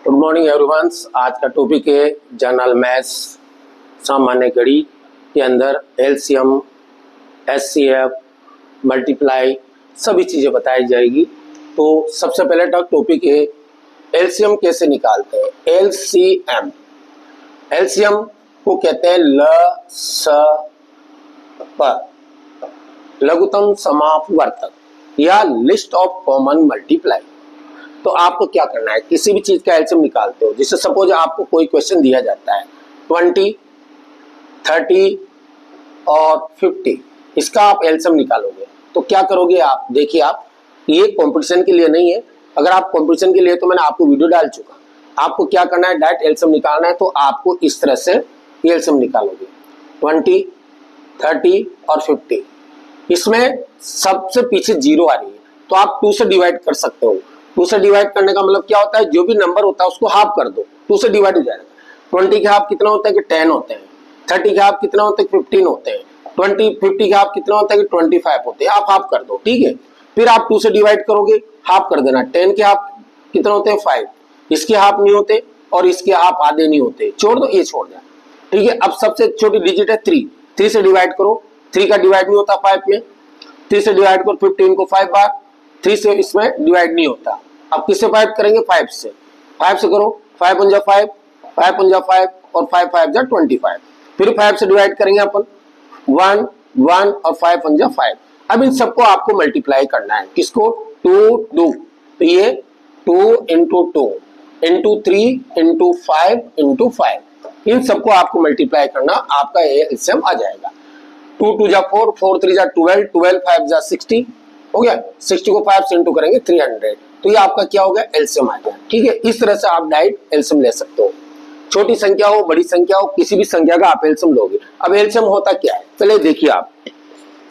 Good morning everyone. आज का topic है जनरल मैथ्स सामान्य गणित के अंदर एलसीएम, एचसीएफ, मल्टीप्लाई सभी चीज़ें बताई जाएगी। तो सबसे पहले टॉपिक है एलसीएम कैसे निकालते हैं। एलसीएम को कहते हैं लघुत्तम समापवर्तक या लिस्ट ऑफ कॉमन मल्टीप्लाई। तो आपको क्या करना है, किसी भी चीज का एलसीएम निकालते हो। जैसे सपोज आपको कोई क्वेश्चन दिया जाता है 20, 30 और 50, इसका आप एलसीएम निकालोगे तो क्या करोगे आप। देखिए, आप ये कंपटीशन के लिए नहीं है। अगर आप कंपटीशन के लिए तो मैंने आपको वीडियो डाल चुका। आपको क्या करना है, डायरेक्ट एलसीएम निकालना है। तो आपको इस तरह से एलसीएम निकालोगे 20, 30 और 50। इसमें सबसे पीछे जीरो आ रही है तो आप 2 से डिवाइड कर सकते हो। 2 से डिवाइड करने का मतलब क्या होता है, जो भी नंबर होता है उसको हाफ कर दो, 2 से डिवाइड हो जाएगा। 20 के हाफ कितना होता है कि 10 होते हैं। 30 के हाफ कितना होता है कि 15 होते हैं। 50 के हाफ कितना होता है कि 25 होते हैं। आप हाफ कर दो, ठीक है। फिर आप 2 से डिवाइड करोगे, हाफ कर देना। 10 के हाफ कितना होते हैं 5, इसके हाफ नहीं होते और इसके हाफ आधे नहीं होते, छोड़ दो, ये छोड़ दिया, ठीक है। अब सबसे छोटी डिजिट है 3 से डिवाइड करो। 3 का डिवाइड नहीं होता 5 में। 3 से डिवाइड करो 15 को 5 बार, 3 से इसमें डिवाइड नहीं होता। अब किससे 5 करेंगे, 5 से। 5 से करो, 5 × 5, 5 × 5 और 5 × 5 = 25। फिर 5 से डिवाइड करेंगे अपन 1 1 और 5 × 5। अब इन सबको आपको मल्टीप्लाई करना है। किसको, 2 2, तो ये 2 × 2 × 3 × 5 × 5, इन सबको आपको मल्टीप्लाई करना। आपका ये एलसीएम आ जाएगा। 2 2 = 4, 4 3 = 12, 12 5 = 60 हो गया। 60 को 5 से इंटू करेंगे 300। तो ये आपका क्या हो गया, एलसीएम आ गया, ठीक है। इस तरह से आप डायरेक्ट एलसीएम ले सकते हो। छोटी संख्या हो, बड़ी संख्या हो, किसी भी संख्या का आप एलसीएम लोगे। अब एलसीएम होता क्या है, पहले देखिए आप।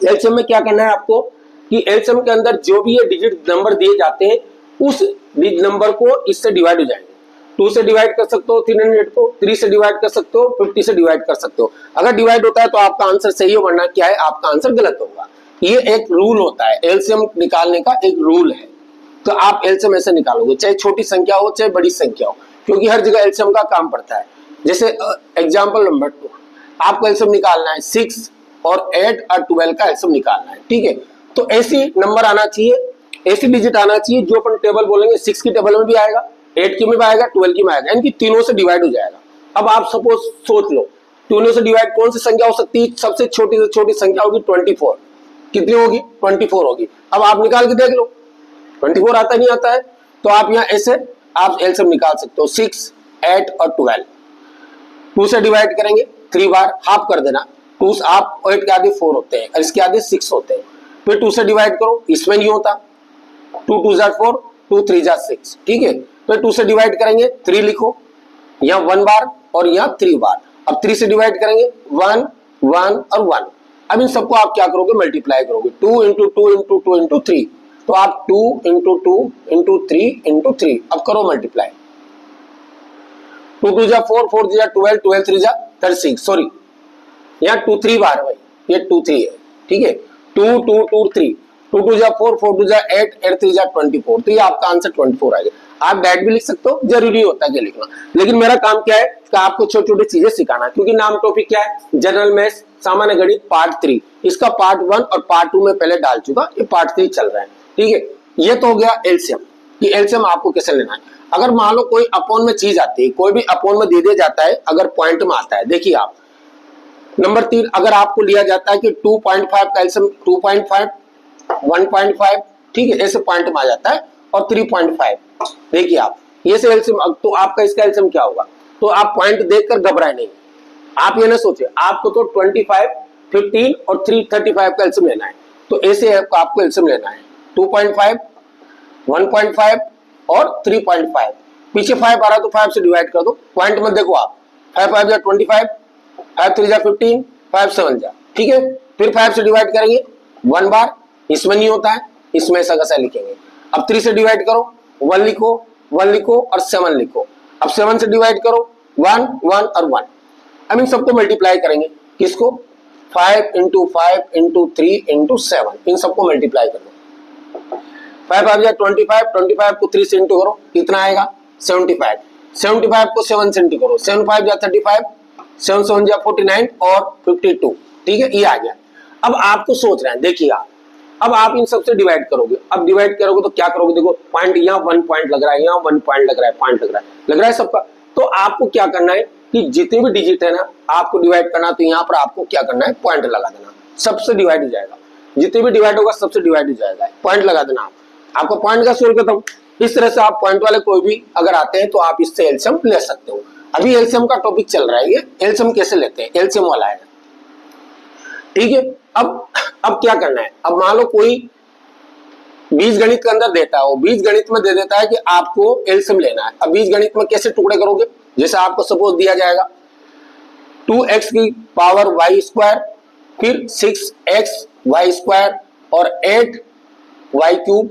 एलसीएम में क्या करना है आपको कि एलसीएम के अंदर जो भी ये डिजिट नंबर दिए जाते हैं उस नंबर को इससे डिवाइड हो जाएंगे। 2 से डिवाइड कर सकते हो 300 को, 3 से डिवाइड कर सकते हो, 50 से डिवाइड कर सकते हो। अगर डिवाइड होता है तो आपका आंसर सही हो, वरना क्या है, आपका आंसर गलत होगा। ये एक रूल होता है, एलसीएम निकालने का एक रूल है। तो आप एलसीएम ऐसे निकालोगे, चाहे छोटी संख्या हो चाहे बड़ी संख्या हो, क्योंकि हर जगह एलसीएम का काम पड़ता है। जैसे एग्जांपल नंबर 2, आपको एलसीएम निकालना है 6 और 8 और 12 का एलसीएम निकालना है, ठीक है। तो ऐसी नंबर आना चाहिए, ऐसी डिजिट आना चाहिए जो अपन टेबल बोलेंगे 6 की टेबल में भी आएगा, 8 की में भी आएगा, 12 की में आएगा, यानी कि तीनों से डिवाइड हो जाएगा। अब आप सपोज सोच लो, तीनों से डिवाइड कौन सी संख्या हो सकती है, सबसे छोटी से छोटी संख्या होगी 24। कितनी होगी, 24 होगी। अब आप निकाल के देख लो, 24 आता नहीं आता है, तो आप यहाँ ऐसे आप एलसीएम निकाल सकते हो। 6, 8 और 12। 2 से डिवाइड करेंगे 3 बार, हाफ कर देना। 2 आप 8 के आधे 4 होते हैं और इसके आधे 6 होते हैं। फिर 2 से डिवाइड करो, इसमें नहीं होता। 2 2 = 4, 2 3 = 6, ठीक है। फिर 2 से डिवाइड करेंगे 3 लिखो, यहाँ 1 बार और यहाँ 3 बार। अब 3 से डिवाइड करेंगे 1 1 और 1। अब इन सबको आप क्या करोगे, मल्टीप्लाई करोगे। 2 × 2 × 2 × 3, तो आप 2 × 2 × 3 × 3। अब करो मल्टीप्लाई। 2 2 = 4, 4 3 = 12, 12 3 = 36। सॉरी, यहाँ 2 3 बार है भाई, ये 2 3 है, ठीक है। 2 2 2 3, 2 2 = 4, 4 2 = 8, 8 3 = 24। तो ये आपका आंसर 24 आ गया। आप डायरेक्ट भी लिख सकते हो, जरूरी होता है कि लिखना, लेकिन मेरा काम क्या है कि आपको छोटी छोटी चीजें सिखाना, क्योंकि नाम टॉपिक क्या है, जनरल मैथ्स सामान्य गणित पार्ट 3। इसका पार्ट 1 और पार्ट 2 में पहले डाल चुका, ये पार्ट 3 चल रहा है, ठीक है। ये तो हो गया एलसीएम, कि एलसीएम आपको कैसे लेना है। अगर मान लो कोई अपोन में चीज आती है, कोई भी अपोन में दे दिया जाता है, अगर पॉइंट में आता है, देखिए आप नंबर 3, अगर आपको लिया जाता है कि 2.5 का एलसीएम 2.5, 1.5, ठीक है, ऐसे पॉइंट में आ जाता है, और 3.5, देखिए आप ये से एलसीएम। तो आपका इसका एलसीएम क्या होगा, तो आप पॉइंट देखकर घबराए नहीं। आप ये ना सोचे, आपको तो 25, 15 और 335 का एलसीएम लेना है। तो ऐसे आपको एलसीएम लेना है 2.5, 1.5 और 3.5। पीछे 5 आ रहा तो 5 से डिवाइड कर दो, पॉइंट में देखो आप। 5 5 = 25, 5 3 = 15, 5 7 = ठीक है। फिर 5 से डिवाइड करेंगे 1 बार, इसमें नहीं होता है, इसमें ऐसा कैसा लिखेंगे। अब 3 से डिवाइड करो, 1 लिखो, 1 लिखो और 7 लिखो। अब 7 से डिवाइड करो, 1 1 और 1। अब इन सबको मल्टीप्लाई करेंगे, किसको, 5 × 5 × 3 × 7, इन सबको मल्टीप्लाई कर दो। 5 5 = 25, 25 को 3 से इंटू करो, कितना आएगा 75। 75 को 7 से इंटू करो, 7 5 जा 35, 7 7 जा 49 और 52, ठीक है, ये आ गया। अब आपको सोच रहे हैं, देखिए अब आप इन सबसे डिवाइड करोगे, अब डिवाइड करोगे तो क्या करोगे, देखो पॉइंट यहाँ 1 पॉइंट लग रहा है, यहाँ 1 पॉइंट लग रहा है, पॉइंट लग रहा है सबका। तो आपको क्या करना है कि जितने भी डिजिट है ना आपको डिवाइड करना, तो यहाँ पर आपको क्या करना है, पॉइंट लगा देना, सबसे डिवाइड हो जाएगा, जितने भी डिवाइड होगा सबसे डिवाइड हो जाएगा, पॉइंट लगा देना आप, आपको पॉइंट का सोल्व करता हूँ। इस तरह से आप पॉइंट वाले कोई भी अगर आते हैं तो आप इससे एलसीएम ले सकते हो। अभी एलसीएम का टॉपिक चल रहा है, ये एलसीएम कैसे लेते हैं, एलसीएम वाला है, ठीक है। अब क्या करना है, अब मान लो कोई बीजगणित के अंदर देता है, वो बीजगणित में दे देता है कि आपको एलसीएम लेना है। अब बीजगणित में कैसे टुकड़े करोगे, जैसे आपको सपोज दिया जाएगा 2x की पावर y स्क्वायर, फिर 6x y स्क्वायर और 8y क्यूब।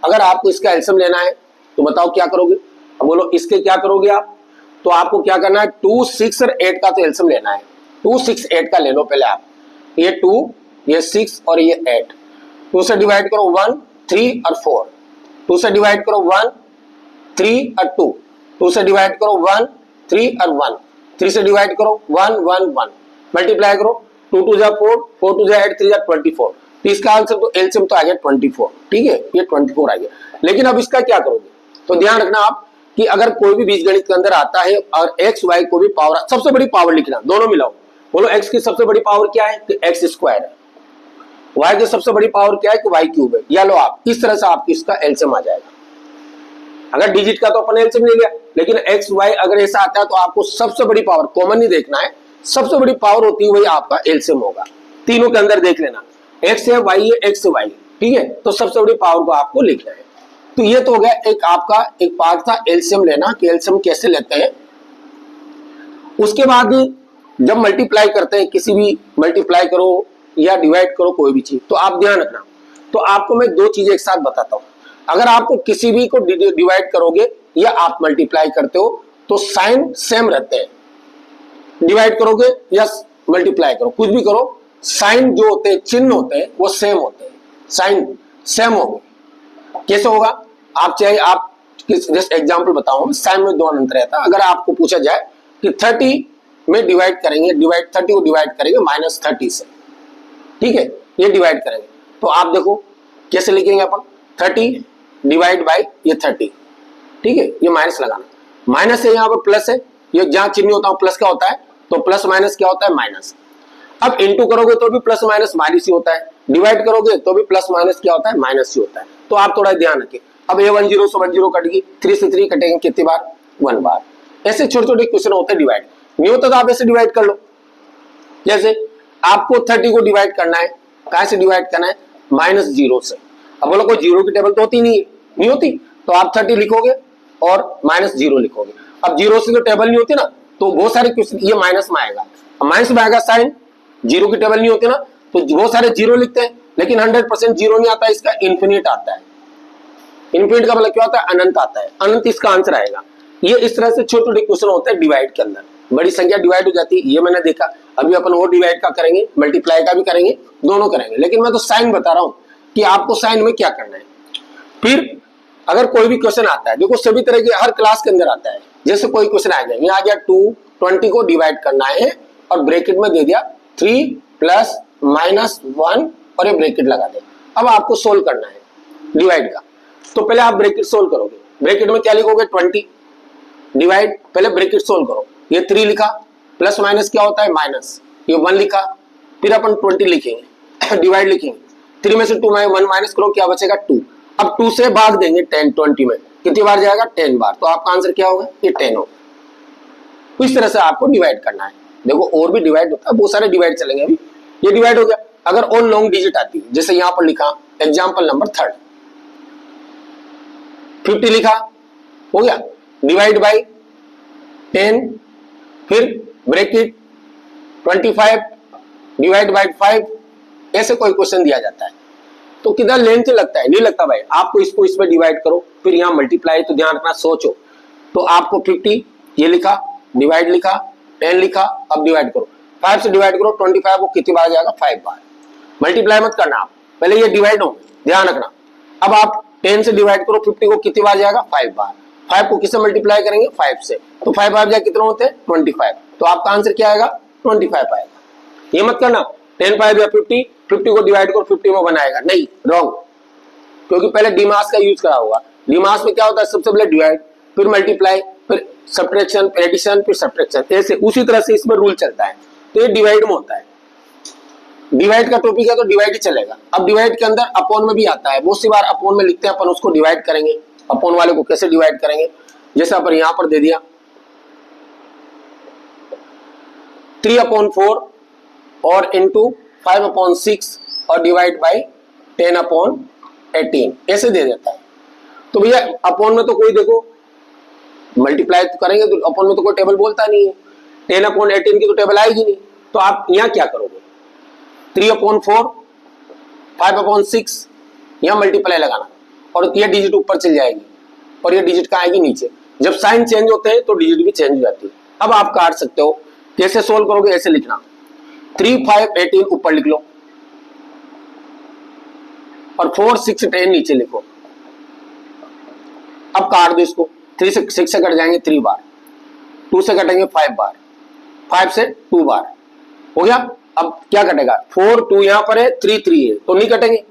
अगर आपको इसका एलसीएम लेना है तो बताओ क्या करोगे, अब बोलो इसके क्या करोगे आप, तो आपको क्या करना है 2 6 और 8 का तो एलसीएम लेना है, 2 6 8 का ले लो पहले आप, ये 2 ये 6 और ये 8, 2 से डिवाइड करो 1 3 और 4, 2 से डिवाइड करो 1 3 और 2, 2 से डिवाइड करो 1 3 और 1, 3 से डिवाइड करो 1 1 1, मल्टीप्लाई करो 2 2 जा 4, 4 2 जा 8, 3 जा 24, तो इसका आंसर तो एलसीएम तो आ गया 24, ठीक है, ये 24 आ गया। लेकिन अब इसका क्या करोगे, तो ध्यान रखना आप कि अगर कोई भी बीजगणित के अंदर आता है और एक्स वाई को भी पावर, सबसे बड़ी पावर लिखना, दोनों मिलाओ, बोलो एक्स की सबसे बड़ी पावर क्या है कि एक्स स्क्वायर है, वाई की सबसे बड़ी पावर क्या है कि वाई क्यूब है, या लो आप इस तरह से आपकी इसका एलसीएम आ जाएगा। अगर डिजिट का तो अपन एलसीएम ले लिया, लेकिन एक्स वाई अगर ऐसा आता है तो आपको सबसे बड़ी पावर, कॉमन नहीं देखना है, सबसे बड़ी पावर होती है वही आपका एलसीएम होगा। तीनों के अंदर देख लेना, एक्स है वाई है, एक्स है वाई, ठीक है, तो सबसे बड़ी पावर को आपको लिखना है। तो ये तो हो गया एक आपका एक पार्ट था एलसीएम लेना, कि एलसीएम कैसे लेते हैं। उसके बाद जब मल्टीप्लाई करते हैं, किसी भी मल्टीप्लाई करो या डिवाइड करो कोई भी चीज, तो आप ध्यान रखना, तो आपको मैं दो चीजें एक साथ बताता हूं। अगर आपको किसी भी को डिवाइड करोगे या आप मल्टीप्लाई करते हो तो साइन सेम रहते हैं, डिवाइड करोगे या मल्टीप्लाई करो, कुछ भी करो, साइन जो होते हैं, चिन्ह होते हैं वो सेम होते हैं, साइन सेम होंगे। कैसे होगा, आप चाहे आप जस्ट एग्जांपल बताऊं, साइन में दो अंतर रहता है। अगर आपको पूछा जाए कि 30 में डिवाइड करेंगे, 30 को डिवाइड करेंगे -30 से, ठीक है, ये डिवाइड करेंगे, तो आप देखो कैसे लिखेंगे अपन, 30 डिवाइड बाई ये 30, ठीक है, ये माइनस लगाना, माइनस है यहाँ पर प्लस है, ये जहां चिन्ह होता है प्लस का होता है, तो प्लस माइनस क्या होता है माइनस। अब इंटू करोगे तो भी प्लस माइनस माइनस ही होता है, डिवाइड करोगे तो भी प्लस माइनस क्या होता है माइनस ही होता है। तो आप थोड़ा ध्यान रखें। अब ये 1 0 से 1 0 कटेगी, 3 से 3 कटेंगे कितनी बार, 1 बार। ऐसे छोटे छोटे क्वेश्चन होते हैं डिवाइड, नहीं होता तो आप ऐसे डिवाइड कर लो। जैसे आपको 30 को डिवाइड करना है, कहां से डिवाइड करना है, -0 से। अब बोलो कोई जीरो की टेबल तो होती नहीं होती, तो आप 30 लिखोगे और -0 लिखोगे। अब 0 से तो टेबल नहीं होती ना, तो बहुत सारे क्वेश्चन ये माइनस में आएगा, माइनस में आएगा साइन, जीरो की टेबल नहीं होती ना, तो बहुत सारे जीरो लिखते हैं, लेकिन 100% जीरो नहीं आता, इसका इन्फिनिट आता है। इन्फिनिट का मतलब क्या होता है, अनंत आता है, अनंत इसका आंसर आएगा। ये इस तरह से छोटे छोटे क्वेश्चन होते हैं डिवाइड के अंदर, बड़ी संख्या डिवाइड हो जाती है, ये मैंने देखा। अभी अपन वो डिवाइड का करेंगे, मल्टीप्लाई का भी करेंगे, दोनों करेंगे, लेकिन मैं तो साइन बता रहा हूं कि आपको साइन में क्या करना है। फिर अगर कोई भी क्वेश्चन आता है, देखो सभी तरह के हर क्लास के अंदर आता है, जैसे कोई क्वेश्चन आ गया, यहाँ आ गया 220 को डिवाइड करना है और ब्रैकेट में दे दिया 3 + -1 और ये ब्रैकेट लगा दे। अब आपको सोल्व करना है डिवाइड का, तो पहले आप ब्रैकेट सोल्व करोगे, ब्रैकेट में क्या लिखोगे 20 डिवाइड, पहले ब्रैकेट सोल्व करो, ये 3 लिखा, प्लस माइनस क्या होता है माइनस, ये 1 लिखा, फिर अपन 20 लिखेंगे डिवाइड लिखेंगे, 3 में से 2 में 1 माइनस करो, क्या बचेगा 2। अब 2 से भाग देंगे 10 20 में, कितनी बार जाएगा 10 बार, तो आपका आंसर क्या होगा, ये 10 होगा। तो इस तरह से आपको डिवाइड करना है। देखो और भी डिवाइड होता है, बहुत सारे डिवाइड चलेंगे, अभी ये डिवाइड हो गया। अगर और लॉन्ग डिजिट आती है, जैसे यहां पर लिखा एग्जाम्पल नंबर 3 50 लिखा, हो गया, डिवाइड बाई 10, फिर ब्रैकेट 25 डिवाइड बाई 5, ऐसे कोई क्वेश्चन दिया जाता है तो कितना लेंथ लगता है, नहीं लगता भाई, आपको इसको इसमें डिवाइड करो, फिर यहाँ मल्टीप्लाई, तो ध्यान रखना, सोचो, तो आपको 50 ये लिखा, डिवाइड लिखा, 10 लिखा, अब डिवाइड करो, 5 से डिवाइड करो 25 को कितनी बार जाएगा 5 बार। मल्टीप्लाई मत करना आप, पहले ये डिवाइड हो, ध्यान रखना। अब आप 10 से डिवाइड करो 50 को कितनी बार जाएगा 5 बार, 5 को किससे मल्टीप्लाई करेंगे 5 से, तो 5 5 जा कितने होते हैं 25, तो आपका आंसर क्या आएगा 25 आएगा। ये मत करना 10 5 या 50, 50 को डिवाइड करो 50 में बनाएगा, नहीं, रॉन्ग, क्योंकि पहले डिमास का यूज करा होगा। डिमास में क्या होता है, सबसे पहले डिवाइड, फिर मल्टीप्लाई, फिर सब्ट्रैक्शन, फिर एडिशन, फिर सब्ट्रैक्शन, ऐसे उसी तरह से इसमें रूल चलता है। तो ये डिवाइड में होता है, डिवाइड का टॉपिक है तो डिवाइड ही चलेगा। अब डिवाइड के अंदर अपॉन में भी आता है, बहुत सी बार अपॉन में लिखते हैं अपन, उसको डिवाइड करेंगे। अपॉन वाले को कैसे डिवाइड करेंगे, जैसे अपन यहां पर दे दिया 3/4 और इंटू 5/6 और डिवाइड बाई 10/18 ऐसे दे देता है। तो भैया अपॉन में तो कोई देखो मल्टीप्लाई तो करेंगे तो अपॉन में तो कोई टेबल बोलता नहीं है, 10/18 की तो टेबल आएगी नहीं। तो आप यहां क्या करोगे, 3/4 5/6 यहां मल्टीप्लाई लगाना और ये डिजिट ऊपर चल जाएगी और ये डिजिट कहां आएगी नीचे। जब साइन चेंज होते हैं तो डिजिट भी चेंज हो जाती है। अब आप काट सकते हो, कैसे सोल्व करोगे, ऐसे लिखना 3 5 18 ऊपर लिख लो और 4 6 10 नीचे लिखो। अब काट दो इसको, 3 से 6 से कट जाएंगे 3 बार, 2 से कटेंगे 5 बार, 5 से 2 बार हो गया। अब क्या कटेगा, 4 2 यहां पर है, 3 3 है तो नहीं कटेंगे,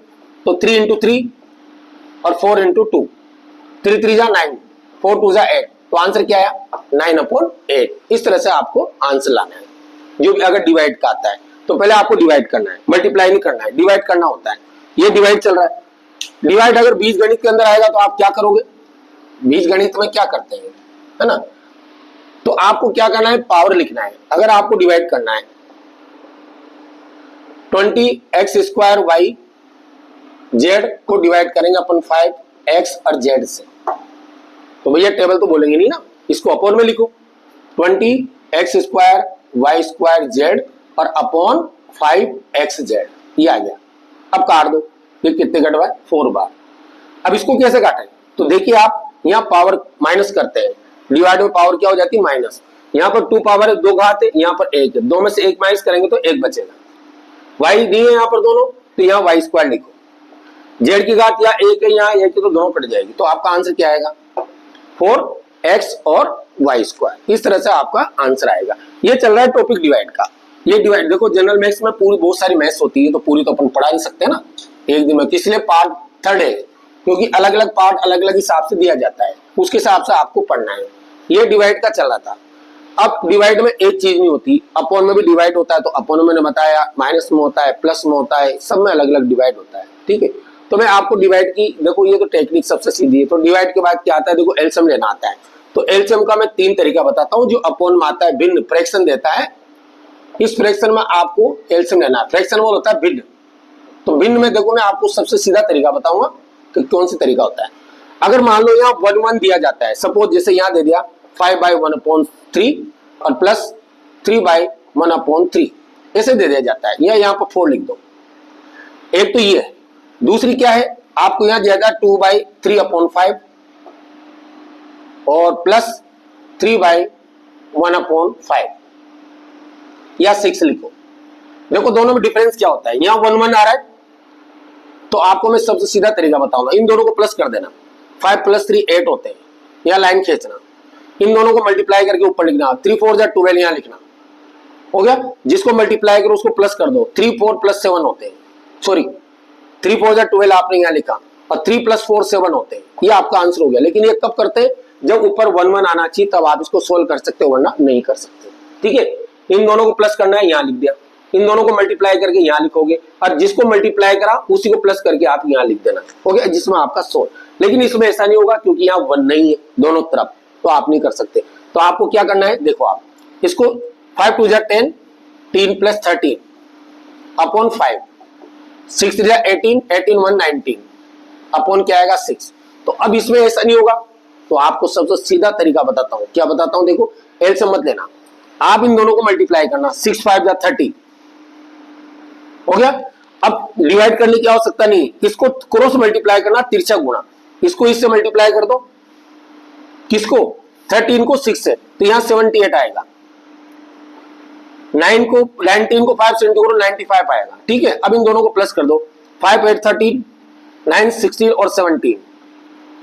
तो 3 इंटू 3 और 4 इंटू 2, 3 3 जा 9, 4 2 जा 8, तो आंसर क्या आया 9/8। इस तरह से आपको आंसर लाना है। जो भी अगर डिवाइड का आता है तो पहले आपको डिवाइड करना है, मल्टीप्लाई नहीं करना है, डिवाइड करना होता है। ये डिवाइड चल रहा है, डिवाइड अगर बीज गणित के अंदर आएगा तो आप क्या करोगे, बीज गणित में क्या करते हैं, है ना, तो आपको क्या करना है, पावर लिखना है। अगर आपको डिवाइड करना है 20x² y z को डिवाइड करेंगे अपन 5x और z से, तो भैया टेबल तो बोलेंगे नहीं ना, इसको अपॉन में लिखो 20x² y² z और अपॉन 5xz, ये आ गया। अब काट दो, ये कितने कट हुआ 4 बार। अब इसको कैसे काटें, तो देखिए आप यहाँ पावर माइनस करते हैं, डिवाइड में पावर क्या हो जाती है माइनस, यहाँ पर 2 पावर है 2 घात है, यहाँ पर 1 है, 2 में से 1 माइनस करेंगे तो 1 बचेगा। y दी है यहाँ पर दोनों, तो यहाँ y² लिखो, z की घात या 1 है यहाँ 1 है तो दोनों कट जाएगी, तो आपका आंसर क्या आएगा 4x और y²। इस तरह से आपका आंसर आएगा। ये चल रहा है टॉपिक डिवाइड का। ये डिवाइड देखो जनरल मैथ्स में पूरी बहुत सारी मैथ्स होती है, तो पूरी तो अपन पढ़ा नहीं सकते ना एक दिन में, इसलिए पार्ट 3 है, क्योंकि अलग अलग पार्ट अलग अलग हिसाब से दिया जाता है, उसके हिसाब से आपको पढ़ना है। ये डिवाइड का चल रहा था। अब डिवाइड में एक चीज नहीं होती, अपॉन में भी डिवाइड होता है, तो अपॉन में मैंने बताया, माइनस में होता है, प्लस में होता है, सब में अलग अलग डिवाइड होता है, ठीक है। तो मैं आपको डिवाइड की, देखो ये तो टेक्निक सबसे सीधी है। तो डिवाइड के बाद क्या आता है, देखो एलसीएम लेना आता है। तो एलसीएम का मैं 3 तरीका बताता हूँ। जो अपॉन में आता है, भिन्न फ्रैक्शन देता है, इस फ्रैक्शन में आपको एलसीएम लेना है। फ्रैक्शन वो होता है भिन्न, तो भिन्न में देखो मैं आपको सबसे सीधा तरीका बताऊंगा कि कौन सा तरीका होता है। अगर मान लो यहाँ 1 1 दिया जाता है, सपोज जैसे यहाँ दे दिया 5/1/3 और प्लस 3/1/3 ऐसे दे दिया जाता है, या यहाँ पर 4 लिख दो। एक तो ये है। दूसरी क्या है, आपको यहाँ दिया जाता है 2/3/5 और प्लस 3/1/5 या 6 लिखो। देखो दोनों में डिफरेंस क्या होता है, यहाँ 1 1 आ रहा है, तो आपको मैं सबसे सीधा तरीका बताऊंगा, इन दोनों को प्लस कर देना, 5 + 3 8 होते हैं, यहाँ लाइन खींचना, इन दोनों को मल्टीप्लाई करके ऊपर लिखना, 3 4 जा 12 यहाँ लिखना, हो गया। जिसको मल्टीप्लाई करो उसको प्लस कर दो, 3 4 + 7 होते हैं, सॉरी 3 4 जा 12 आपने यहाँ लिखा, और 3 + 4 7 होते हैं, ये आपका आंसर हो गया। लेकिन ये कब करते हैं, जब ऊपर 1 1 आना चाहिए तब आप इसको सोल्व कर सकते हो, वरना नहीं कर सकते, ठीक है। इन दोनों को प्लस करना है, यहाँ लिख दिया, इन दोनों को मल्टीप्लाई करके यहाँ लिखोगे, और जिसको मल्टीप्लाई करा उसी को प्लस करके आप यहाँ लिख देना, हो गया, जिसमें आपका सोल्व। लेकिन इसमें ऐसा नहीं होगा क्योंकि यहाँ 1 नहीं है दोनों तरफ, तो आप नहीं कर सकते। तो आपको क्या करना है, देखो आप इसको 5 2 जा 10, 3 + 13 अपॉन 5, 6 3 जा 18, 18 1 19 अपॉन क्या आएगा 6। तो अब इसमें ऐसा नहीं होगा, तो आपको सबसे सीधा तरीका बताता हूँ। क्या बताता हूँ, देखो एल से मत लेना, आप इन दोनों को मल्टीप्लाई करना, 6 5 जा 30 हो गया। अब डिवाइड करने की आवश्यकता नहीं, इसको क्रॉस मल्टीप्लाई करना, तिरछा गुणा, इसको इससे मल्टीप्लाई कर दो, किसको 13 को 6 से, तो यहाँ 78 आएगा, 19 को 5 से इंटू करो 95 आएगा, ठीक है। अब इन दोनों को प्लस कर दो, 5 8 13, 9 16 और 17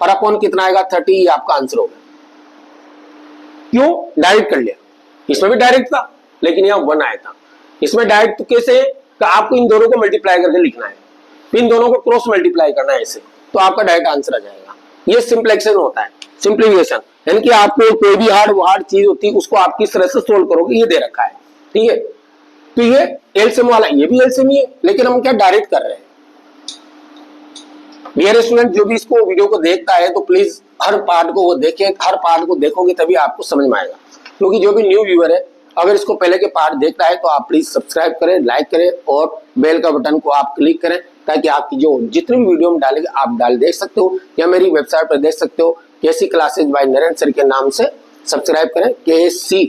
और अपॉन कितना आएगा 30, ये आपका आंसर होगा। क्यों? डायरेक्ट कर लिया। इसमें भी डायरेक्ट था लेकिन यहाँ 1 आया था। इसमें डायरेक्ट तो कैसे है कि आपको इन दोनों को मल्टीप्लाई करके लिखना है, इन दोनों को क्रॉस मल्टीप्लाई करना है ऐसे, तो आपका डायरेक्ट आंसर आ जाएगा। ये सिंप्लेक्शन होता है, सिंप्लीफिकेशन, यानी कि आपको कोई भी हार्ड चीज होती है उसको आप किस तरह से सोल्व करोगे ये दे रखा है, ठीक है। तो ये एलसीएम वाला, ये भी एलसीएम ही है लेकिन हम क्या डायरेक्ट कर रहे हैं। डियर स्टूडेंट, जो भी इसको वीडियो को देखता है तो प्लीज हर पार्ट को वो देखे, हर पार्ट को देखोगे तभी आपको समझ में आएगा। क्योंकि जो भी न्यू व्यूअर है अगर इसको पहले के पार्ट देखता है तो आप प्लीज सब्सक्राइब करें, लाइक करें और बेल का बटन को आप क्लिक करें ताकि आपकी जो जितनी भी वीडियो हम डालेंगे आप देख सकते हो या मेरी वेबसाइट पर देख सकते हो। केसी क्लासेज बाय नरेंद्र सर के नाम से सब्सक्राइब करें, केसी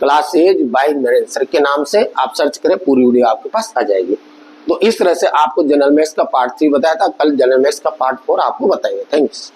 क्लासेज बाय नरेंद्र सर के नाम से आप सर्च करें, पूरी वीडियो आपके पास आ जाएगी। तो इस तरह से आपको जनरल मैथ्स का पार्ट 3 बताया था, कल जनरल मैथ्स का पार्ट 4 आपको बताएंगे। थैंक्स।